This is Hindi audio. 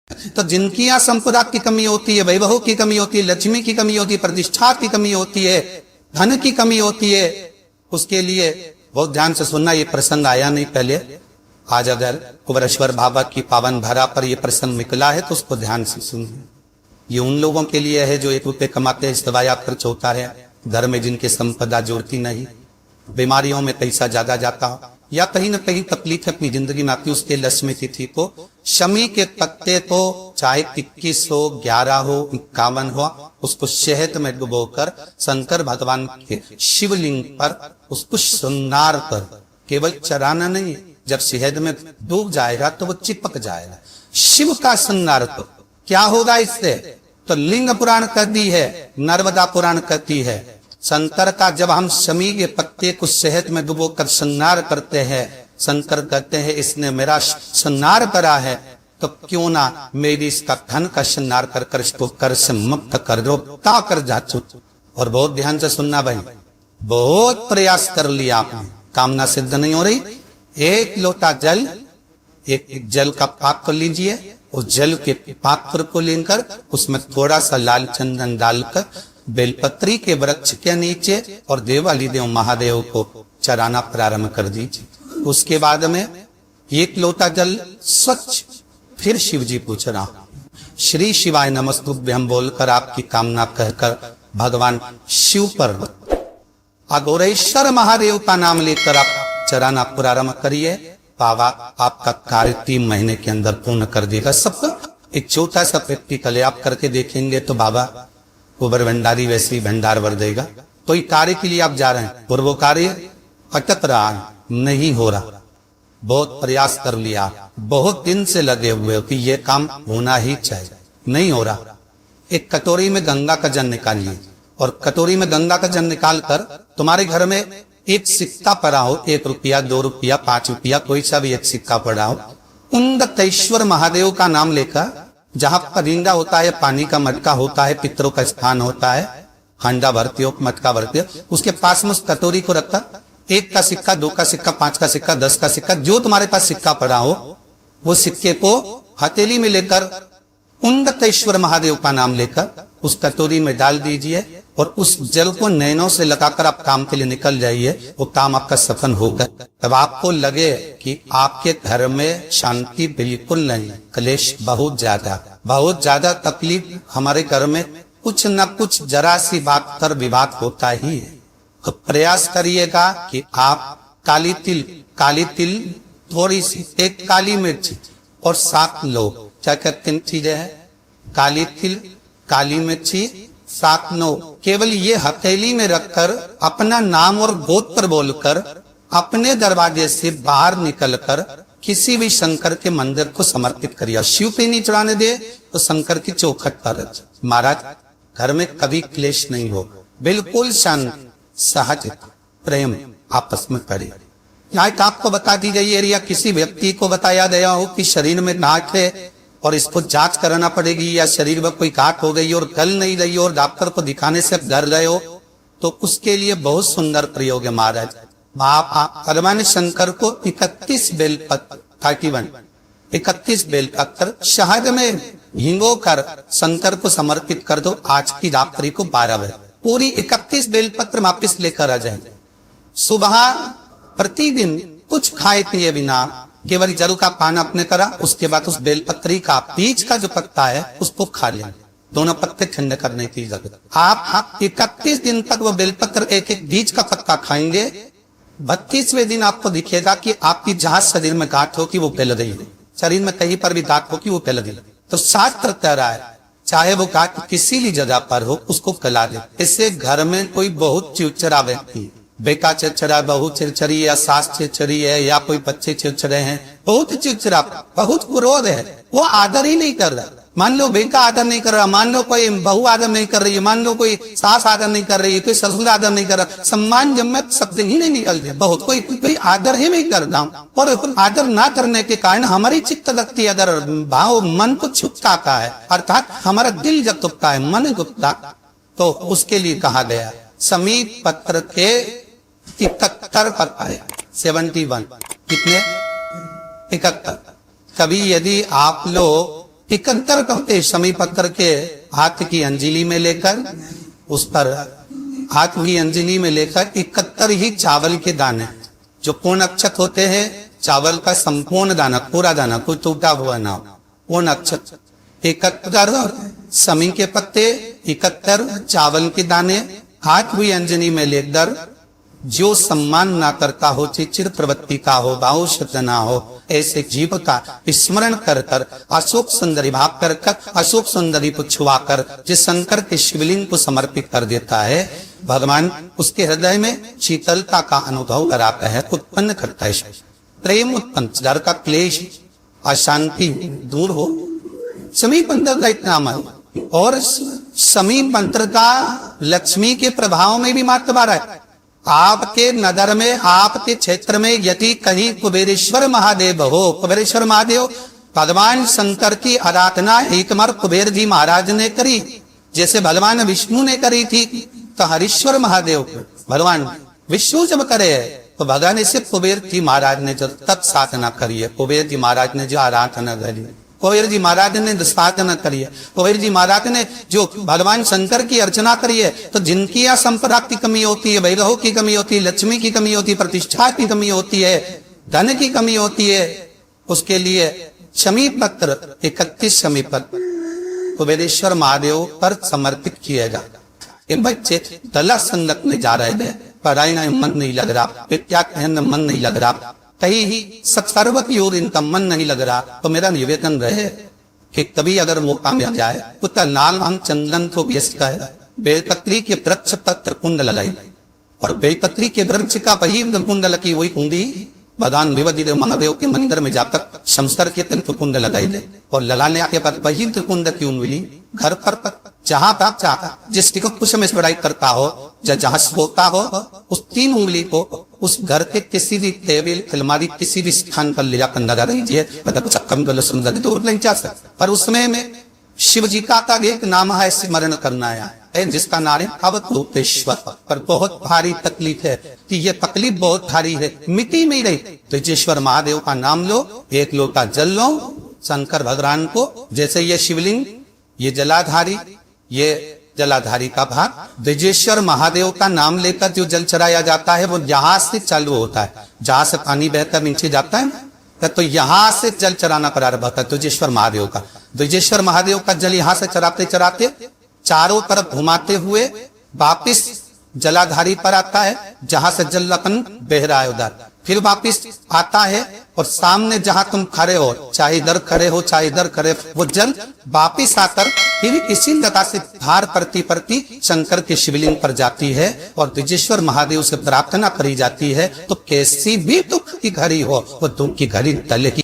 तो जिनकी यहाँ संपदा की कमी होती है, वैभव की कमी होती है, लक्ष्मी की कमी होती है, प्रतिष्ठा की कमी होती है, धन की कमी होती है, उसके लिए बहुत ध्यान से सुनना। ये प्रसंग आया नहीं पहले, आज अगर कुबरेश्वर बाबा की पावन भरा पर ये प्रसंग निकला है तो उसको ध्यान से सुनिए। ये उन लोगों के लिए है जो 1 रुपये कमाते हैं, इस दवाया खर्च होता है, घर में जिनके संपदा जोड़ती नहीं, बीमारियों में पैसा ज्यादा जाता, या कहीं ना कहीं तकलीफ अपनी जिंदगी में आती, उसके लक्ष्मी तिथि को शमी के पत्ते को चाहे 21 हो, 11 हो, 51 हो, उसको शहद में डुबोकर शंकर भगवान के शिवलिंग पर उसको श्रृंगार कर, केवल चराना नहीं, जब शहद में डूब जाएगा तो वो चिपक जाएगा। शिव का श्रृंगार तो क्या होगा इससे? तो लिंग पुराण कहती है, नर्मदा पुराण कहती है, शंकर का जब हम शमी के पत्ते को शहद में डुबोकर श्रृंगार करते हैं, शंकर कहते हैं इसने मेरा श्रृंगार करा है, तो क्यों ना मेरी इसका धन का श्रृंगार कर कर इसको कर से मुक्त कर दो, ता कर जाचू। और बहुत ध्यान से सुनना भाई, बहुत प्रयास कर लिया आपने, कामना सिद्ध नहीं हो रही, 1 लोटा जल, एक जल का पात्र लीजिए, उस जल के पात्र को लेकर उसमें थोड़ा सा लाल चंदन डालकर बेलपत्री के वृक्ष के नीचे और देवाली देव महादेव को चराना प्रारंभ कर दीजिए। उसके बाद में 1 लोटा जल स्वच्छ, फिर शिव जी पूछ रहा, श्री शिवाय नमस्तुभ्यं बोलकर आपकी कामना कहकर भगवान शिव पर अघोरेश्वर महादेव का नाम लेकर आप चराना प्रारंभ करिए। बाबा आपका कार्य 3 महीने के अंदर पूर्ण कर देगा। सबका एक छोटा सा प्रैक्टिकल आप करके देखेंगे तो बाबा कुबर भंडारी वैसे ही भंडार भर देगा। कोई कार्य के लिए आप जा रहे हैं और वो कार्य अटक रहा है, नहीं हो रहा, बहुत प्रयास कर लिया, बहुत दिन से लगे हुए हो कि ये काम होना ही चाहिए, नहीं हो रहा। एक कटोरी में गंगा का जल निकालिए और कटोरी में गंगा का जल निकाल कर तुम्हारे घर में एक सिक्का पड़ा हो, 1 रुपया, 2 रुपया, 5 रुपया, कोई सा भी एक सिक्का पड़ा हो, उंडकेश्वर महादेव का नाम लेकर, जहां परिंदा होता है, पानी का मटका होता है, पितरों का स्थान होता है, हांडा भरती हो, मटका भरती हो, उसके पास में उस कटोरी को रखकर 1 का सिक्का, 2 का सिक्का, 5 का सिक्का, 10 का सिक्का, जो तुम्हारे पास सिक्का पड़ा हो, वो सिक्के को हथेली में लेकर उंडकेश्वर महादेव का नाम लेकर उस कटोरी में डाल दीजिए और उस जल को नैनों से लगाकर आप काम के लिए निकल जाइए। वो काम आपका सफल होगा। तब आपको लगे कि आपके घर में शांति बिल्कुल नहीं, क्लेश बहुत ज्यादा तकलीफ, हमारे घर में कुछ न कुछ जरा सी बात पर विवाद होता ही है। तो प्रयास करिएगा कि आप काली तिल थोड़ी सी, 1 काली मिर्च और 7 लोग, क्या क्या 3 चीजें हैं, काली तिल, काली मिर्ची, 7 नो, केवल ये हथेली में रखकर अपना नाम और गोत्र बोलकर अपने दरवाजे से बाहर निकलकर किसी भी शंकर के मंदिर को समर्पित करिए। शिव पे नहीं चढ़ाने दे तो शंकर की चौखट पर महाराज घर में कभी क्लेश नहीं हो, बिल्कुल शांति, सहज प्रेम आपस में करे। लाइक आपको बता दी गई है या किसी व्यक्ति को बताया गया हो कि शरीर में गांठ है और इसको जांच कराना पड़ेगी, या शरीर में कोई गांठ हो गई और गल नहीं रही और डॉक्टर को दिखाने से घर गए हो, तो उसके लिए बहुत सुंदर प्रयोग है महाराज। आप भगवान शंकर को 31 बेलपत्र 31 बेलपत्र शहद में भिगो कर शंकर को समर्पित कर दो। आज की रात्रि को 12 बजे पूरी 31 बेलपत्र वापिस लेकर आ जाएंगे। सुबह प्रतिदिन कुछ खाए पिए बिना केवल जल का पान आपने करा, उसके बाद उस बेलपत्री का बीज का जो पत्ता है उसको खा लेंगे। दोनों पत्ते ठंडे करने की जरूरत। आप 31 दिन तक वो बेलपत्र एक एक बीज का पत्ता खाएंगे। 32वें दिन आपको दिखेगा कि आपकी जहां शरीर में गांठ हो कि वो फैल गई है, शरीर में कहीं पर भी गांठ हो कि वो फैल गई। तो शास्त्र कह रहा है चाहे वो गांठ किसी भी जगह पर हो उसको फैला दे। इससे घर में कोई बहुत चिड़चिड़ा व्यक्ति, बेटा चिड़चिड़ा, बहू चिड़चिड़ी है, सास चिड़चिड़ी है, या कोई बच्चे चिड़चिड़े हैं, बहुत चिड़चिड़ा, बहुत क्रोध है, वो आदर ही नहीं कर रहा। मान लो बेटा आदर नहीं कर रहा, मान लो कोई बहू आदर नहीं कर रही है, मान लो कोई सास आदर नहीं कर रही है, कोई ससुर आदर नहीं कर रहा, सम्मान जम्मत शब्द ही नहीं निकलते, बहुत कोई आदर ही नहीं करता। और आदर ना करने के कारण हमारी चित्त लगती है, अदर भाव मन को छुपता है, अर्थात हमारा दिल जब तुपता है, मन गुप्ता, तो उसके लिए कहा गया समीप पत्र के 71 पत्ता है, 71 कितने 71। कभी यदि आप लोग 71 कहते शमी पत्थर के हाथ की अंजलि में लेकर, उस पर हाथ की अंजलि में लेकर 71 ही चावल के दाने, जो पूर्ण अक्षत होते हैं, चावल का संपूर्ण दाना, पूरा दाना, कोई टूटा हुआ ना, पूर्ण अक्षत 71 शमी के पत्ते, 71 चावल के दाने हाथ हुई अंजनी में लेकर, जो सम्मान ना करता हो, चिर प्रवृत्ति का हो, बाहुशत ना हो, ऐसे जीव का स्मरण कर कर, अशोक सुंदरी भाव कर कर, अशोक सुंदरी को छुआकर जिस शंकर के शिवलिंग को समर्पित कर देता है, भगवान उसके हृदय में शीतलता का अनुभव कराता है, उत्पन्न करता है, प्रेम उत्पन्न, डर का क्लेश, अशांति दूर हो। शमी मंत्र का इतना अमल, और शमी मंत्र का लक्ष्मी के प्रभाव में भी महत्व है। आपके नगर में, आपके क्षेत्र में यदि कहीं कुबेरेश्वर महादेव हो, कुबेरेश्वर महादेव भगवान शंकर की आराधना एक बार कुबेर जी महाराज ने करी, जैसे भगवान विष्णु ने करी थी, तो हरीश्वर महादेव भगवान विष्णु जब करे तो भगवान ऐसे कुबेर जी महाराज ने जो तब साधना करी है, कुबेर जी महाराज ने जो आराधना करी, कुबेर जी महाराज ने साधना करी है, कुबेर जी महाराज ने जो भगवान शंकर की अर्चना करी है, तो जिनकी यहाँ संपदा की कमी होती है, वैभव की कमी होती है, लक्ष्मी की कमी होती है, प्रतिष्ठा की कमी होती है, धन की कमी होती है, उसके लिए शमी पत्र 31 शमी पत्र कुबेरेश्वर महादेव पर समर्पित किया जाता। बच्चे दला संगतने जा रहे थे, पढ़ाई में मन नहीं लग रहा, विद्या कहने मन नहीं लग रहा, कहीं ही सर्वत योर इनका मन नहीं लग रहा, तो मेरा निवेदन रहे कि कभी अगर मौका मिल जाए तो लाल हम चंदन को व्यस्त का है, बेलपत्री के वृक्ष पर त्रिकुंड लगाई, और बेलपत्री के वृक्ष का वही कुंड लगी, वही कुंडी भगवान विवधि महादेव के मंदिर में जाकर शमस्तर के त्रिकुंड लगाई दे, और लगाने के बाद वही त्रिकुंड की उंगली घर पर जहां आप चाहता, जिस कुछ में बड़ाई करता हो, जहां सोता हो, उस 3 उंगली को उस घर के किसी भी टेबल अलमारी किसी भी स्थान पर ले जाकर लगा दीजिए, मतलब दूर नहीं जा सकता। पर उसमें में शिव जी का एक नाम है, स्मरण करना है, जिसका नाम है अवधूतेश्वर। पर बहुत भारी तकलीफ है कि ये तकलीफ बहुत भारी है, मिट्टी में ही रही, तो तेजेश्वर महादेव का नाम लो, एक लोटा जल लो, शंकर भगवान को, जैसे ये शिवलिंग, ये जलाधारी, ये जलाधारी का भाग, तेजेश्वर महादेव का नाम लेकर जो जल चढ़ाया जाता है, वो यहाँ से चालू होता है, जहां से पानी बहकर नीचे जाता है, तो यहाँ से जल चढ़ाना प्रारंभ होता है तेजेश्वर महादेव का। तेजेश्वर महादेव का जल यहाँ से चढ़ाते चढ़ाते चारों तरफ घुमाते हुए वापिस जलाधारी पर आता है, जहां से जल अपन बह रहा है उधर, फिर वापिस आता है, और सामने जहां तुम खड़े हो, चाहे इधर खड़े हो चाहे इधर खड़े, वो जल वापिस आकर फिर इसी जगह से धार परती परती शंकर के शिवलिंग पर जाती है, और तेजेश्वर महादेव से प्रार्थना करी जाती है, तो कैसी भी दुख की घड़ी हो, वो दुख की घड़ी टले की